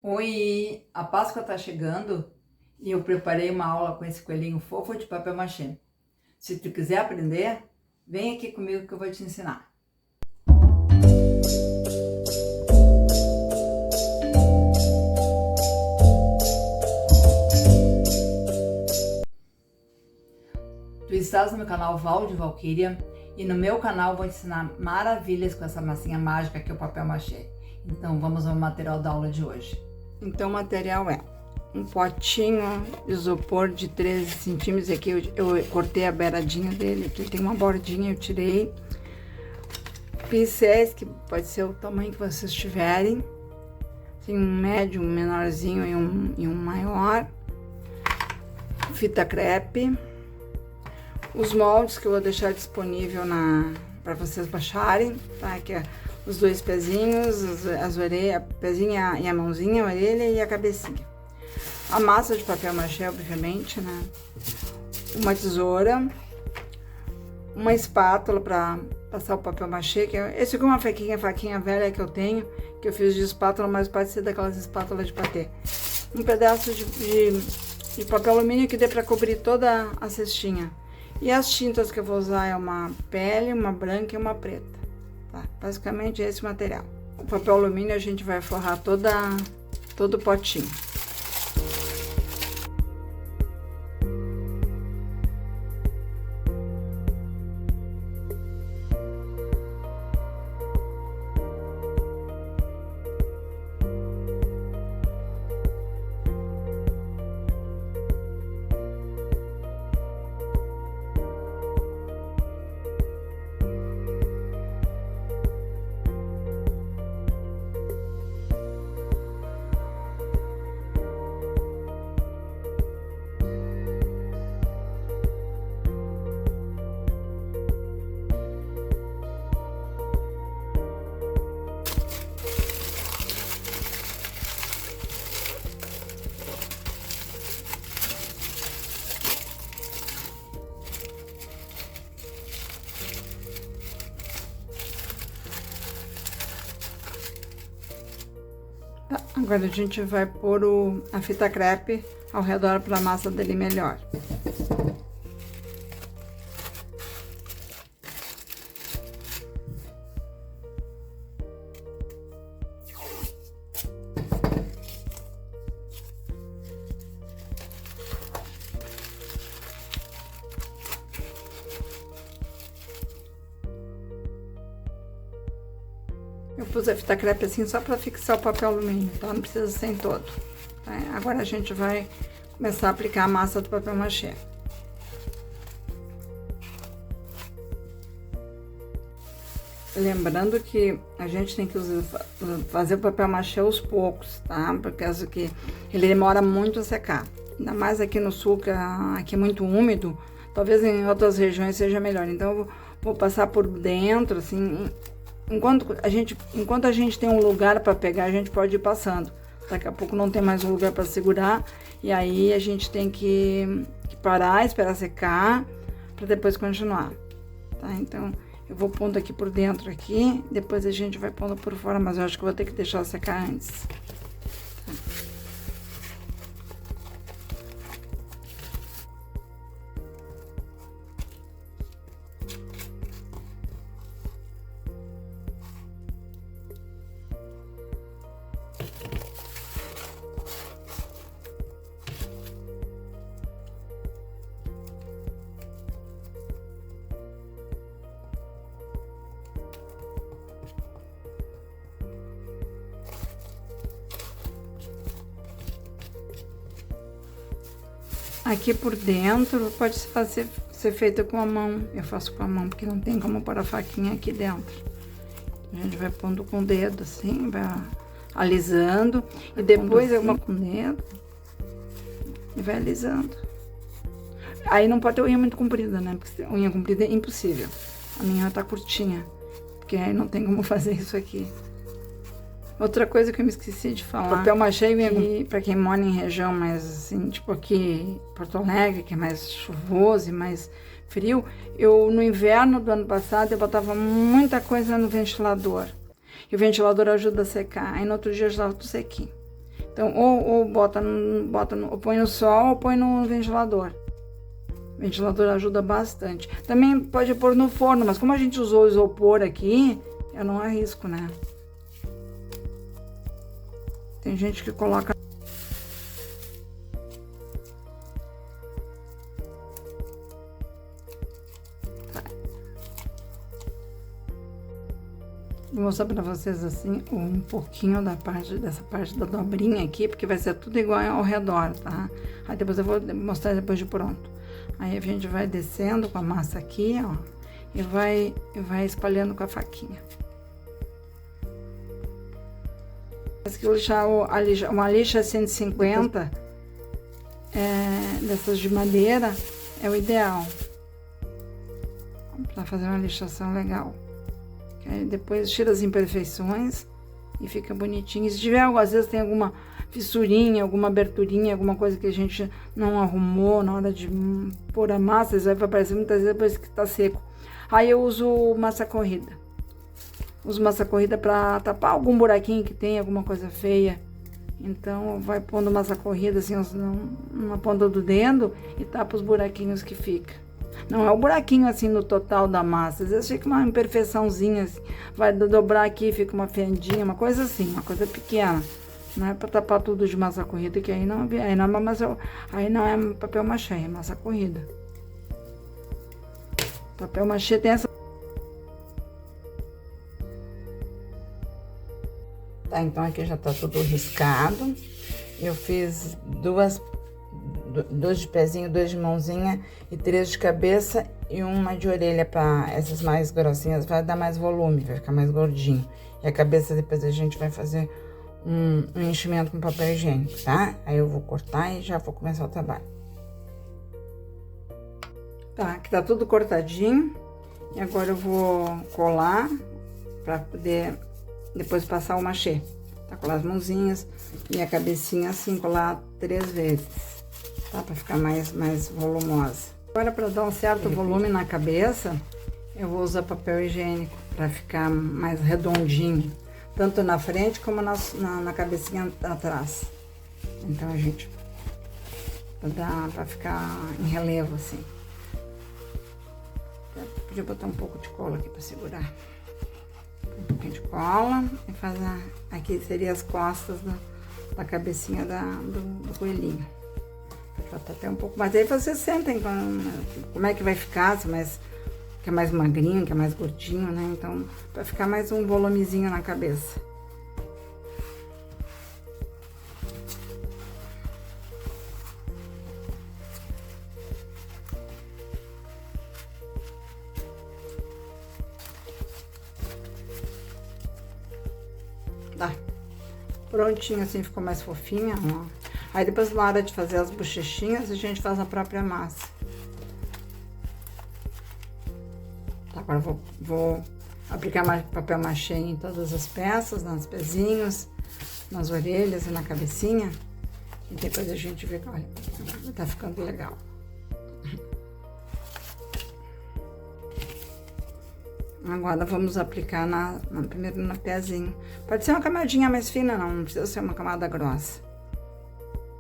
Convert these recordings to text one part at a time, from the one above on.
Oi, a Páscoa tá chegando e eu preparei uma aula com esse coelhinho fofo de papel machê. Se tu quiser aprender, vem aqui comigo que eu vou te ensinar. Tu estás no meu canal Val de Valquíria e no meu canal eu vou te ensinar maravilhas com essa massinha mágica que é o papel machê. Então vamos ao material da aula de hoje. Então o material é um potinho de isopor de 13 centímetros. Aqui eu cortei a beiradinha dele, aqui tem uma bordinha, eu tirei. Pincéis, que pode ser o tamanho que vocês tiverem. Tem um médio, um menorzinho e um maior. Fita crepe. Os moldes que eu vou deixar disponível para vocês baixarem, tá? Que é os dois pezinhos, as orelhas, a pezinha e a mãozinha, a orelha e a cabecinha. A massa de papel machê, obviamente, né? Uma tesoura, uma espátula para passar o papel machê, que esse aqui é uma faquinha velha que eu tenho, que eu fiz de espátula, mas pode ser daquelas espátulas de patê. Um pedaço de papel alumínio que dê para cobrir toda a cestinha. E as tintas que eu vou usar é uma pele, uma branca e uma preta, tá? Basicamente esse material. O papel alumínio a gente vai forrar todo o potinho. Agora a gente vai pôr a fita crepe ao redor para a massa dele melhor. Eu pus a fita crepe assim só para fixar o papel alumínio, tá? Não precisa ser em todo. Tá? Agora a gente vai começar a aplicar a massa do papel machê. Lembrando que a gente tem que fazer o papel machê aos poucos, tá? Por causa que ele demora muito a secar. Ainda mais aqui no sul, que aqui é muito úmido, talvez em outras regiões seja melhor. Então eu vou passar por dentro, assim. Enquanto a gente tem um lugar para pegar, a gente pode ir passando. Daqui a pouco não tem mais um lugar para segurar e aí a gente tem que parar, esperar secar para depois continuar, tá? Então eu vou pondo aqui por dentro aqui, depois a gente vai pondo por fora, mas eu acho que eu vou ter que deixar secar antes. Aqui por dentro pode ser feita com a mão. Eu faço com a mão porque não tem como pôr a faquinha aqui dentro. A gente vai pondo com o dedo assim, vai alisando. E depois eu vou com o dedo e vai alisando. Aí não pode ter unha muito comprida, né? Porque unha comprida é impossível. A minha tá curtinha, porque aí não tem como fazer isso aqui. Outra coisa que eu me esqueci de falar, papel machê, para quem mora em região mais assim, tipo aqui Porto Alegre, que é mais chuvoso e mais frio, eu no inverno do ano passado eu botava muita coisa no ventilador. E o ventilador ajuda a secar, aí no outro dia eu já estava tudo sequinho. Então, ou ou põe no sol ou põe no ventilador. O ventilador ajuda bastante. Também pode pôr no forno, mas como a gente usou isopor aqui, eu não arrisco, né? Tem gente que coloca... Vou mostrar pra vocês assim um pouquinho dessa parte da dobrinha aqui, porque vai ser tudo igual ao redor, tá? Aí depois eu vou mostrar depois de pronto. Aí a gente vai descendo com a massa aqui, ó, e vai espalhando com a faquinha. Uma lixa 150 dessas de madeira é o ideal para fazer uma lixação legal. Aí depois tira as imperfeições e fica bonitinho. E se tiver, às vezes tem alguma fissurinha, alguma aberturinha, alguma coisa que a gente não arrumou na hora de pôr a massa, isso vai aparecer muitas vezes depois que tá seco. Aí eu uso massa corrida. Uso massa corrida para tapar algum buraquinho que tem, alguma coisa feia. Então vai pondo massa corrida assim na ponta do dedo e tapa os buraquinhos que fica. Não é o buraquinho assim no total da massa, às vezes fica uma imperfeiçãozinha assim, vai dobrar aqui, fica uma fendinha, uma coisa assim, uma coisa pequena. Não é para tapar tudo de massa corrida, que aí não é papel machê, é massa corrida. Papel machê tem essa... Tá, então aqui já tá tudo riscado. Eu fiz dois de pezinho, 2 de mãozinha e 3 de cabeça e uma de orelha para essas mais grossinhas, vai dar mais volume, vai ficar mais gordinho. E a cabeça depois a gente vai fazer um enchimento com papel higiênico, tá? Aí eu vou cortar e já vou começar o trabalho. Tá, aqui tá tudo cortadinho. E agora eu vou colar para poder depois passar o machê. Tá, colar as mãozinhas e a cabecinha assim, colar 3 vezes. Tá, para ficar mais volumosa. Agora, para dar um certo volume na cabeça, eu vou usar papel higiênico para ficar mais redondinho, tanto na frente como na cabecinha atrás. Então a gente para ficar em relevo assim. Eu podia botar um pouco de cola aqui para segurar. Um pouquinho de cola e fazer aqui seria as costas da cabecinha do coelhinho. Tá até um pouco, mas aí vocês sentem como é que vai ficar, se quer mais magrinho, quer mais gordinho, né? Então, vai ficar mais um volumezinho na cabeça. Tá. Prontinho, assim ficou mais fofinha, ó. Aí depois, na hora de fazer as bochechinhas, a gente faz a própria massa. Tá, agora eu vou aplicar papel machê em todas as peças, nos pezinhos, nas orelhas e na cabecinha. E depois a gente vê que, olha, tá ficando legal. Agora vamos aplicar primeiro no pezinho. Pode ser uma camadinha mais fina, não precisa ser uma camada grossa.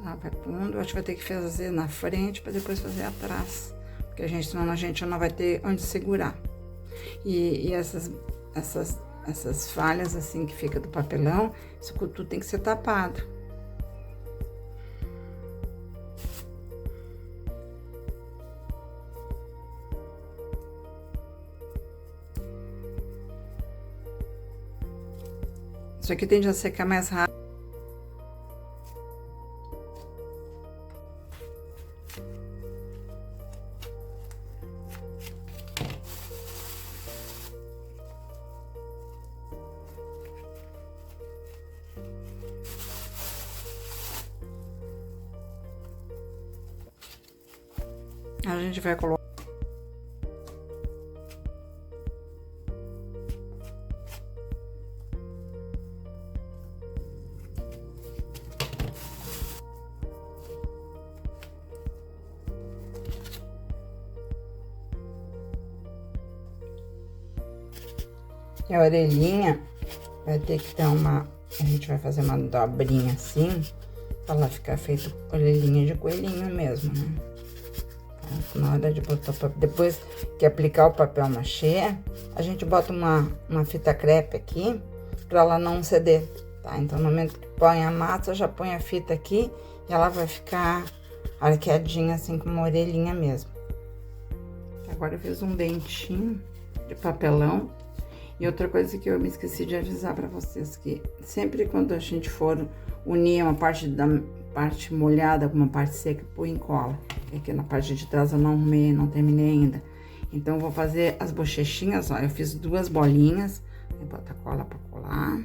Tá, vai pondo, acho que vai ter que fazer na frente para depois fazer atrás, porque senão a gente não vai ter onde segurar. E essas falhas assim que fica do papelão, isso tudo tem que ser tapado. Isso aqui tende a secar mais rápido. A gente vai colocar. A orelhinha vai ter que ter a gente vai fazer uma dobrinha assim, Pra ela ficar feito orelhinha de coelhinho mesmo, né? Então, na hora de botar o papel, depois que aplicar o papel machê, a gente bota uma fita crepe aqui, pra ela não ceder, tá? Então, no momento que põe a massa, já põe a fita aqui e ela vai ficar arqueadinha, assim, com uma orelhinha mesmo. Agora eu fiz um dentinho de papelão. E outra coisa que eu me esqueci de avisar pra vocês, que sempre quando a gente for unir uma parte da parte molhada com uma parte seca, põe em cola. Aqui na parte de trás eu não arrumei, não terminei ainda. Então, eu vou fazer as bochechinhas, ó. Eu fiz 2 bolinhas, aí bota a cola pra colar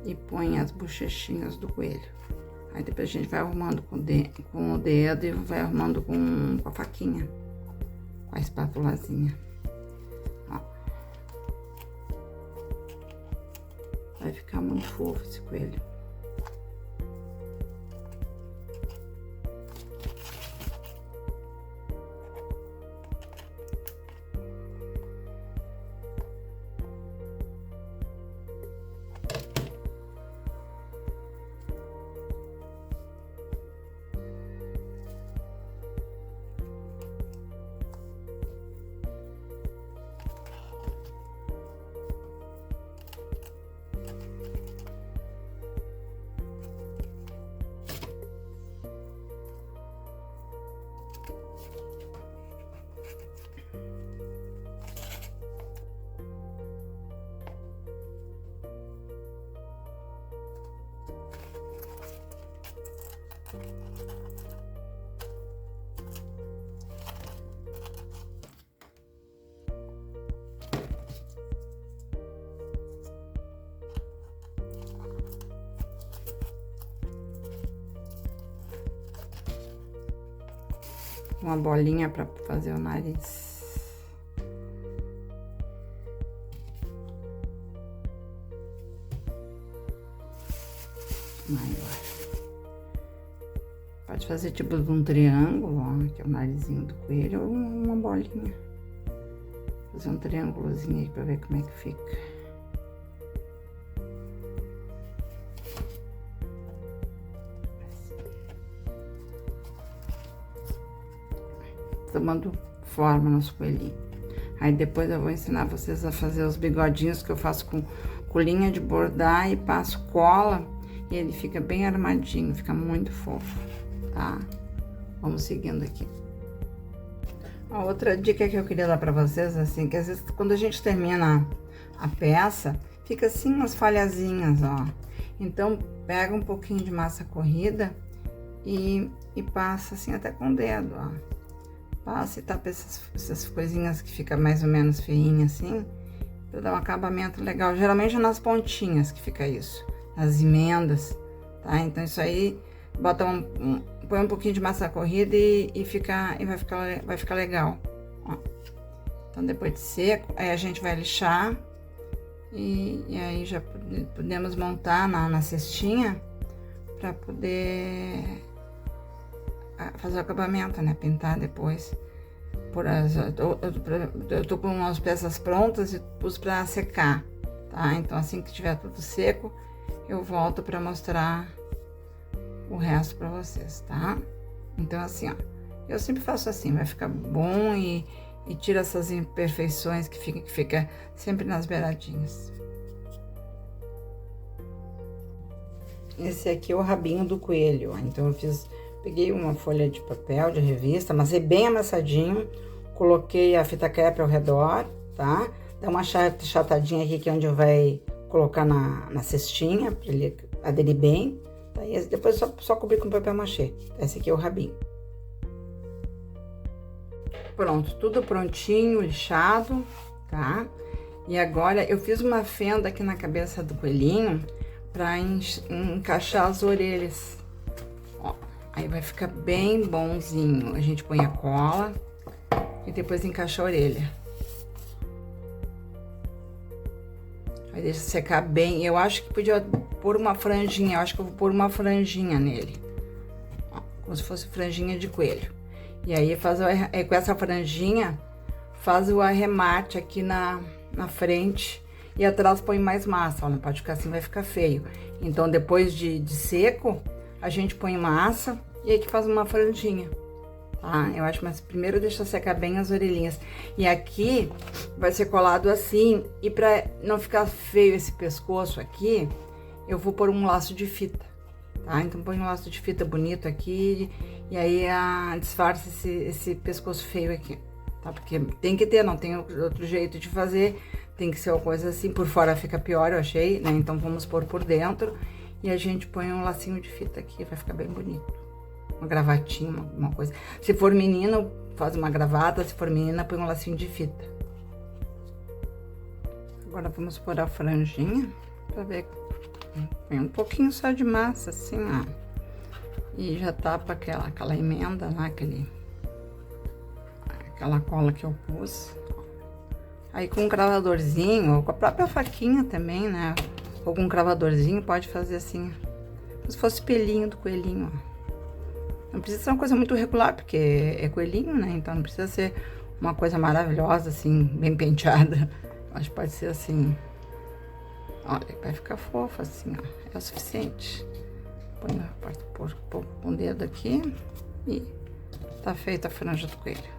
e põe as bochechinhas do coelho. Aí depois a gente vai arrumando com o dedo e vai arrumando com a faquinha, com a espátulazinha. Vai ficar muito fofo esse coelho. Uma bolinha para fazer o nariz. Maior. Pode fazer tipo um triângulo, ó, que é o narizinho do coelho, ou uma bolinha. Fazer um triângulozinho aí para ver como é que fica. Tomando forma nos coelhinhos. Aí depois eu vou ensinar vocês a fazer os bigodinhos que eu faço com linha de bordar e passo cola e ele fica bem armadinho, fica muito fofo, tá? Vamos seguindo aqui. A outra dica que eu queria dar pra vocês, assim, que às vezes quando a gente termina a peça, fica assim umas falhazinhas, ó. Então, pega um pouquinho de massa corrida e passa assim até com o dedo, ó. Passa e tapa essas coisinhas que fica mais ou menos feinha assim, pra dar um acabamento legal. Geralmente nas pontinhas que fica isso, nas emendas, tá? Então isso aí, bota põe um pouquinho de massa corrida e vai ficar legal, ó. Então depois de seco, aí a gente vai lixar e aí já podemos montar na cestinha pra poder fazer o acabamento, né? Pintar depois. Eu tô com umas peças prontas e pus pra secar, tá? Então, assim que tiver tudo seco, eu volto pra mostrar o resto pra vocês, tá? Então, assim, ó, eu sempre faço assim, vai ficar bom e tira essas imperfeições que fica sempre nas beiradinhas. Esse aqui é o rabinho do coelho, ó. Então, peguei uma folha de papel de revista, amassei bem amassadinho, coloquei a fita crepe ao redor, tá? Dá uma achatadinha aqui que é onde vai colocar na cestinha, pra ele aderir bem, tá? E depois só cobrir com papel machê. Esse aqui é o rabinho. Pronto, tudo prontinho, lixado, tá? E agora eu fiz uma fenda aqui na cabeça do coelhinho pra encaixar as orelhas. Ó, aí vai ficar bem bonzinho. A gente põe a cola e depois encaixa a orelha. Aí deixa secar bem. Eu acho que podia pôr uma franjinha. Eu acho que eu vou pôr uma franjinha nele. Ó, como se fosse franjinha de coelho. E aí com essa franjinha, faz o arremate aqui na frente. E atrás põe mais massa, ó, não pode ficar assim, vai ficar feio. Então, depois de seco, a gente põe massa e aqui faz uma franjinha, tá? Eu acho, mas primeiro deixa secar bem as orelhinhas. E aqui vai ser colado assim, e pra não ficar feio esse pescoço aqui, eu vou pôr um laço de fita, tá? Então põe um laço de fita bonito aqui, e aí disfarça esse pescoço feio aqui, tá? Porque tem que ter, não tem outro jeito de fazer, tem que ser uma coisa assim. Por fora fica pior, eu achei, né? Então vamos pôr por dentro, e a gente põe um lacinho de fita aqui, vai ficar bem bonito. Uma gravatinha, uma coisa. Se for menino, faz uma gravata, se for menina, põe um lacinho de fita. Agora vamos pôr a franjinha, pra ver. Põe um pouquinho só de massa, assim, ó. E já tapa aquela emenda lá, aquela cola que eu pus. Aí com um cravadorzinho, ou com a própria faquinha também, né? Ou com um cravadorzinho, pode fazer assim, como se fosse pelinho do coelhinho, ó. Não precisa ser uma coisa muito regular, porque é coelhinho, né? Então não precisa ser uma coisa maravilhosa, assim, bem penteada. Mas pode ser assim. Olha, vai ficar fofa assim, ó. É o suficiente. Põe com o dedo aqui e tá feita a franja do coelho.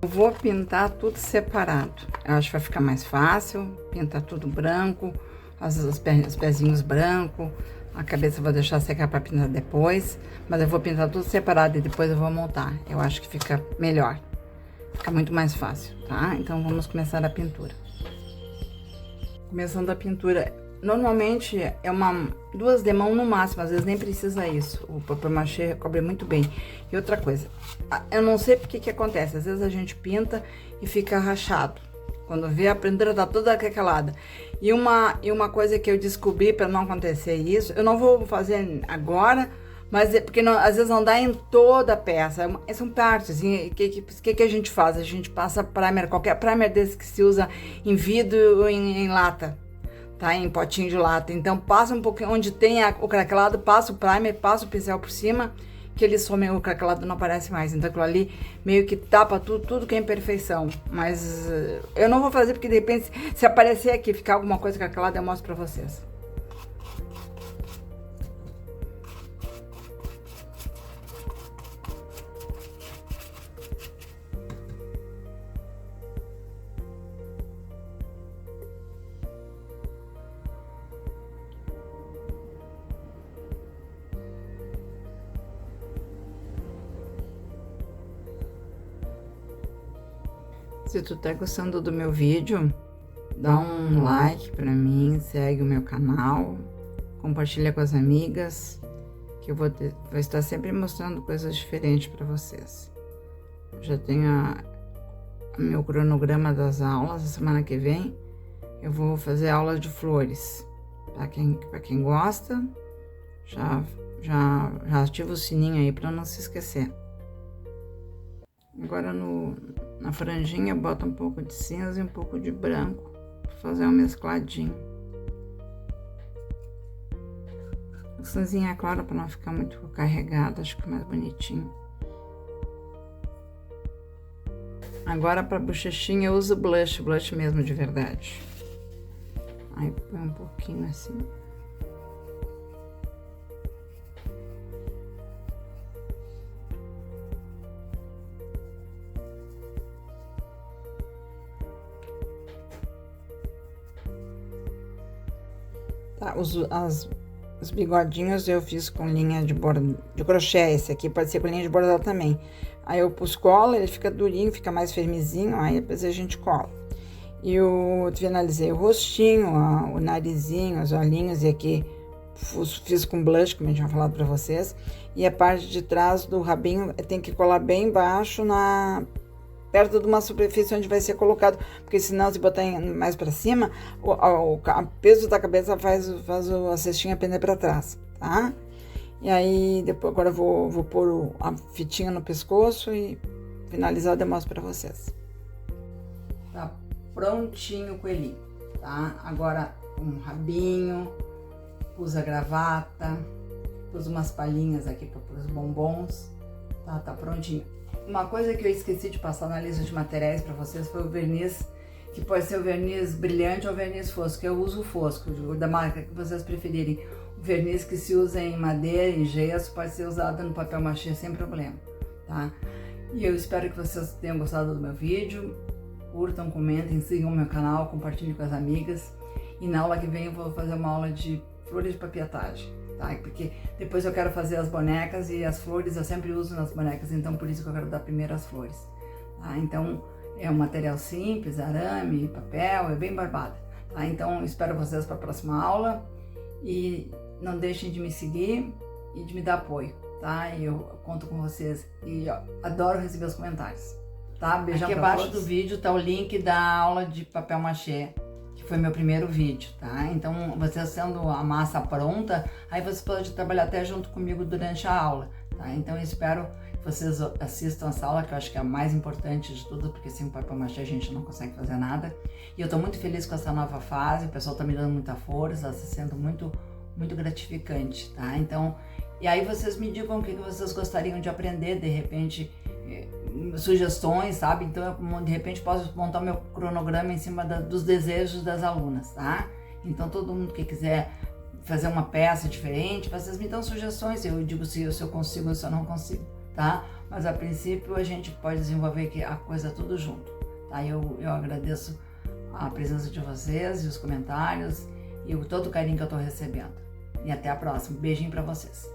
Vou pintar tudo separado. Eu acho que vai ficar mais fácil. Pintar tudo branco, os pezinhos branco, a cabeça eu vou deixar secar para pintar depois. Mas eu vou pintar tudo separado e depois eu vou montar. Eu acho que fica melhor. Fica muito mais fácil, tá? Então vamos começar a pintura. Começando a pintura. Normalmente é duas demãos no máximo, às vezes nem precisa isso. O papel machê cobre muito bem. E outra coisa, eu não sei porque que acontece, às vezes a gente pinta e fica rachado. Quando vê, a pintura tá toda aquelada. E uma coisa que eu descobri para não acontecer isso, eu não vou fazer agora, mas porque não, às vezes não dá em toda a peça, são partes. O que a gente faz? A gente passa primer, qualquer primer desse que se usa em vidro ou em lata. Tá, em potinho de lata. Então passa um pouquinho onde tem o craquelado, passa o primer, passa o pincel por cima, que ele some, o craquelado não aparece mais. Então aquilo ali meio que tapa tudo que é imperfeição. Mas eu não vou fazer porque de repente, se aparecer aqui, ficar alguma coisa craquelada, eu mostro pra vocês. Se tu tá gostando do meu vídeo, dá um like pra mim, segue o meu canal, compartilha com as amigas, que eu vou estar sempre mostrando coisas diferentes pra vocês. Já tenho o meu cronograma das aulas, a semana que vem eu vou fazer aula de flores. Pra quem gosta, já ativa o sininho aí pra não se esquecer. Agora na franjinha bota um pouco de cinza e um pouco de branco para fazer um mescladinho. A cinzinha é clara para não ficar muito carregada, acho que fica mais bonitinho. Agora para bochechinha eu uso blush mesmo de verdade. Aí põe um pouquinho assim. Tá, os bigodinhos eu fiz com linha de crochê, esse aqui pode ser com linha de bordado também. Aí eu pus cola, ele fica durinho, fica mais firmezinho, aí depois a gente cola. E eu finalizei o rostinho, o narizinho, os olhinhos, e aqui fiz com blush, como eu tinha falado pra vocês. E a parte de trás do rabinho tem que colar bem embaixo, perto de uma superfície onde vai ser colocado, porque senão se botar mais para cima, o peso da cabeça faz a cestinha pender para trás, tá? E aí, depois, agora eu vou pôr a fitinha no pescoço e finalizar eu mostro pra vocês. Tá prontinho o coelhinho, tá? Agora um rabinho, usa gravata, pus umas palhinhas aqui para os bombons, tá? Tá prontinho. Uma coisa que eu esqueci de passar na lista de materiais para vocês foi o verniz, que pode ser o verniz brilhante ou o verniz fosco. Eu uso o fosco, da marca que vocês preferirem. O verniz que se usa em madeira, em gesso, pode ser usado no papel machê sem problema, tá? E eu espero que vocês tenham gostado do meu vídeo. Curtam, comentem, sigam o meu canal, compartilhem com as amigas. E na aula que vem eu vou fazer uma aula de flores de papietagem, tá? Porque depois eu quero fazer as bonecas e as flores eu sempre uso nas bonecas, então por isso que eu quero dar primeiro as flores, tá? Então é um material simples, arame, papel, é bem barbada, tá? Então espero vocês para a próxima aula e não deixem de me seguir e de me dar apoio, tá? E eu conto com vocês e adoro receber os comentários, tá? Beijão. Aqui abaixo do vídeo tá o link da aula de papel machê, que foi meu primeiro vídeo, tá? Então, vocês sendo a massa pronta, aí vocês podem trabalhar até junto comigo durante a aula, tá? Então, eu espero que vocês assistam essa aula, que eu acho que é a mais importante de tudo, porque sem papel machê a gente não consegue fazer nada. E eu tô muito feliz com essa nova fase, o pessoal tá me dando muita força, está sendo muito gratificante, tá? Então, e aí vocês me digam o que vocês gostariam de aprender, de repente, sugestões, sabe? Então eu de repente posso montar meu cronograma em cima dos desejos das alunas, tá? Então todo mundo que quiser fazer uma peça diferente, vocês me dão sugestões, eu digo se eu consigo ou se eu não consigo, tá? Mas a princípio a gente pode desenvolver a coisa tudo junto, tá? Eu agradeço a presença de vocês e os comentários e todo o carinho que eu tô recebendo. E até a próxima. Beijinho pra vocês.